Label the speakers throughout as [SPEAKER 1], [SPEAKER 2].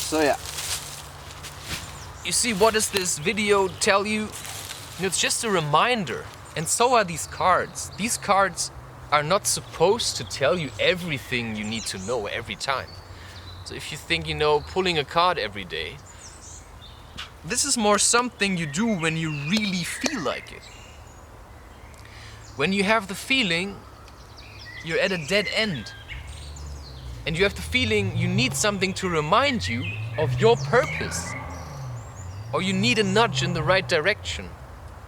[SPEAKER 1] So yeah.
[SPEAKER 2] You see, what does this video tell you? It's just a reminder. And so are these cards. These cards are not supposed to tell you everything you need to know every time. So if you think, pulling a card every day, this is more something you do when you really feel like it. When you have the feeling you're at a dead end, and you have the feeling you need something to remind you of your purpose, or you need a nudge in the right direction,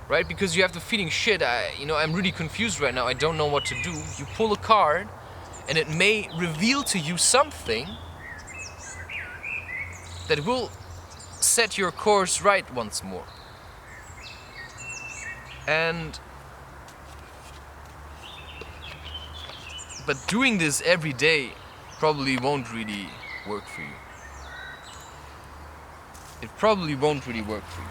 [SPEAKER 2] right? Because you have the feeling, shit, I'm really confused right now, I don't know what to do. You pull a card, and it may reveal to you something that will set your course right once more. But doing this every day probably won't really work for you. It probably won't really work for you.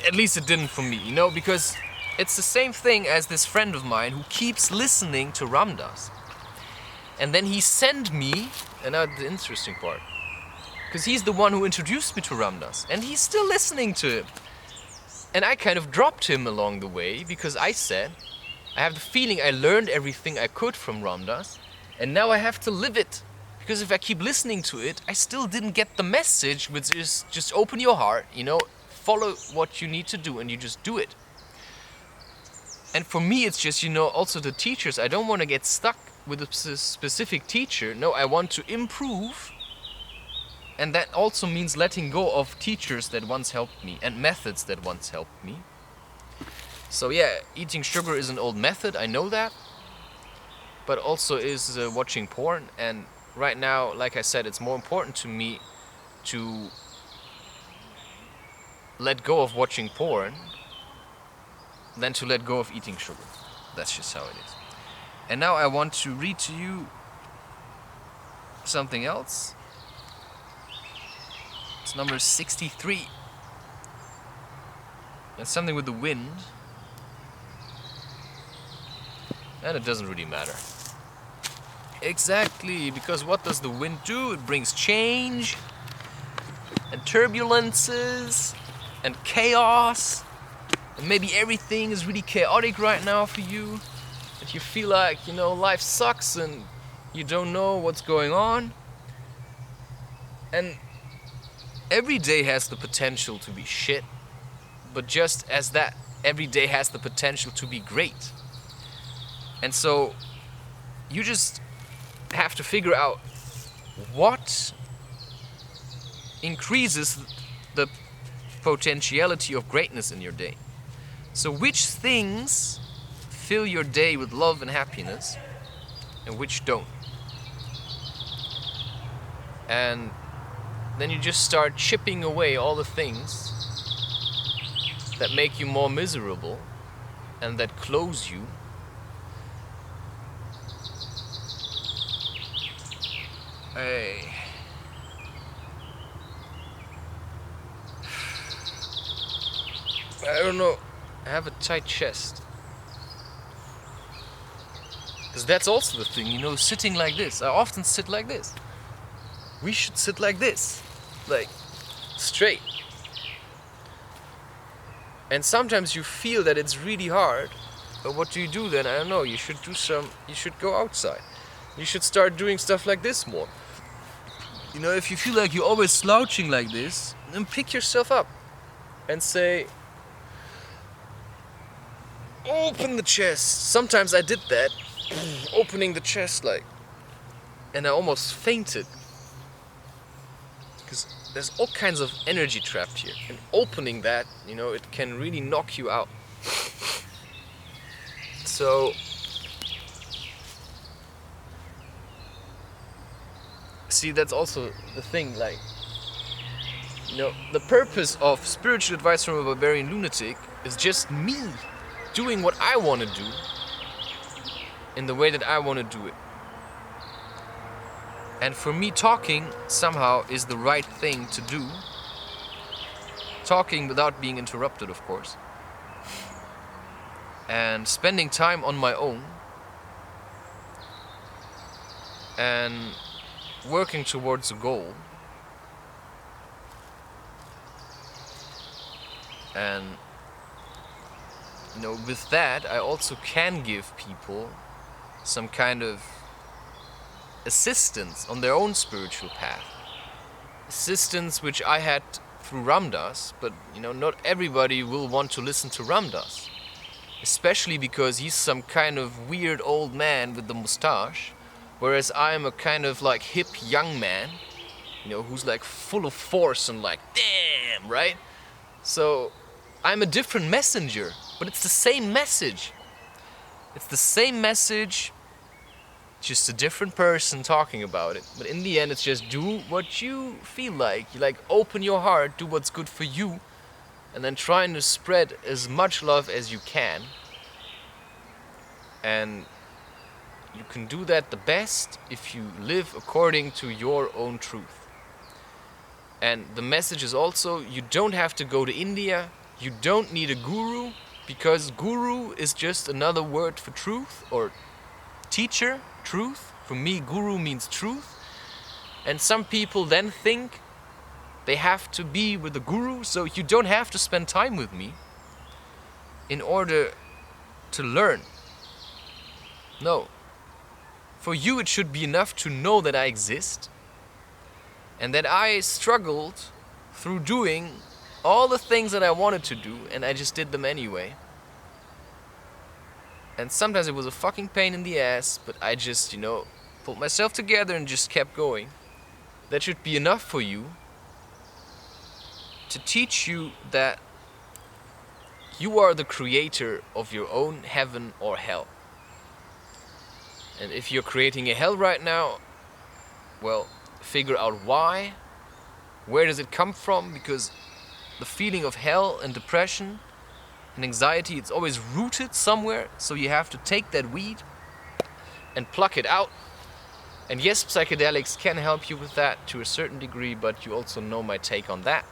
[SPEAKER 2] At least it didn't for me, because it's the same thing as this friend of mine who keeps listening to Ram Dass. And then he sent me, and now the interesting part, because he's the one who introduced me to Ram Dass, and he's still listening to him. And I kind of dropped him along the way because I said, I have the feeling I learned everything I could from Ram Dass, and now I have to live it. Because if I keep listening to it, I still didn't get the message, which is just open your heart, follow what you need to do, and you just do it. And for me, it's just, also the teachers. I don't want to get stuck with a specific teacher. No, I want to improve. And that also means letting go of teachers that once helped me and methods that once helped me. So yeah, eating sugar is an old method, I know that. But also is watching porn. And right now, like I said, it's more important to me to let go of watching porn than to let go of eating sugar. That's just how it is. And now I want to read to you something else. It's number 63. It's something with the wind. And it doesn't really matter. Exactly, because what does the wind do? It brings change and turbulences and chaos. And maybe everything is really chaotic right now for you. That you feel like, life sucks and you don't know what's going on. And every day has the potential to be shit. But just as that, every day has the potential to be great. And so you just have to figure out what increases the potentiality of greatness in your day. So which things fill your day with love and happiness and which don't. And then you just start chipping away all the things that make you more miserable and that close you. I don't know. I have a tight chest. Because that's also the thing, sitting like this. I often sit like this. We should sit like this. Like, straight. And sometimes you feel that it's really hard. But what do you do then? I don't know. You should go outside. You should start doing stuff like this more. If you feel like you're always slouching like this, then pick yourself up and say, open the chest. Sometimes I did that, opening the chest and I almost fainted. Because there's all kinds of energy trapped here. And opening that, it can really knock you out. So, see, that's also the thing, the purpose of spiritual advice from a Barbarian Lunatic is just me doing what I want to do in the way that I want to do it. And for me, talking somehow is the right thing to do. Talking without being interrupted, of course. And spending time on my own. And working towards a goal. And with that, I also can give people some kind of assistance on their own spiritual path. Assistance which I had through Ram Dass, but not everybody will want to listen to Ram Dass. Especially because he's some kind of weird old man with the mustache, whereas I'm a kind of like hip young man, who's like full of force and like, damn, right? So I'm a different messenger, but it's the same message. It's the same message, just a different person talking about it. But in the end, it's just do what you feel like. You like open your heart, do what's good for you, and then trying to spread as much love as you can. And you can do that the best if you live according to your own truth. And the message is also, you don't have to go to India, you don't need a guru, because guru is just another word for truth, or teacher, truth. For me, guru means truth. And some people then think they have to be with the guru, so you don't have to spend time with me in order to learn. No. For you it should be enough to know that I exist and that I struggled through doing all the things that I wanted to do, and I just did them anyway. And sometimes it was a fucking pain in the ass, but I just, pulled myself together and just kept going. That should be enough for you to teach you that you are the creator of your own heaven or hell. And if you're creating a hell right now, well, figure out why. Where does it come from? Because the feeling of hell and depression and anxiety, it's always rooted somewhere. So you have to take that weed and pluck it out. And yes, psychedelics can help you with that to a certain degree, but you also know my take on that.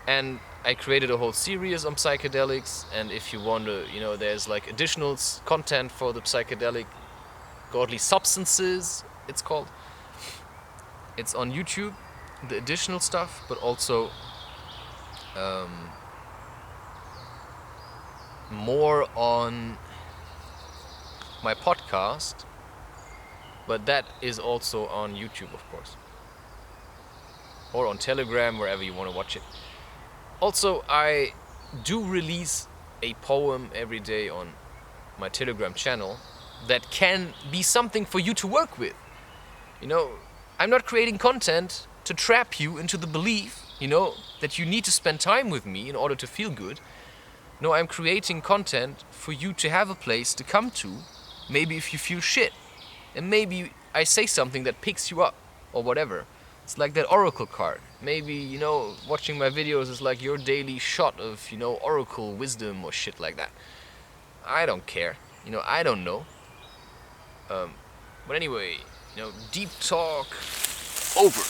[SPEAKER 2] And I created a whole series on psychedelics, and if you want to, there's like additional content for the psychedelic godly substances, it's called. It's on YouTube, the additional stuff, but also more on my podcast, but that is also on YouTube, of course, or on Telegram, wherever you want to watch it. Also, I do release a poem every day on my Telegram channel that can be something for you to work with. I'm not creating content to trap you into the belief, that you need to spend time with me in order to feel good. No, I'm creating content for you to have a place to come to, maybe if you feel shit. And maybe I say something that picks you up, or whatever. It's like that oracle card. Maybe, watching my videos is like your daily shot of, oracle wisdom or shit like that. I don't care. I don't know. But anyway, deep talk over.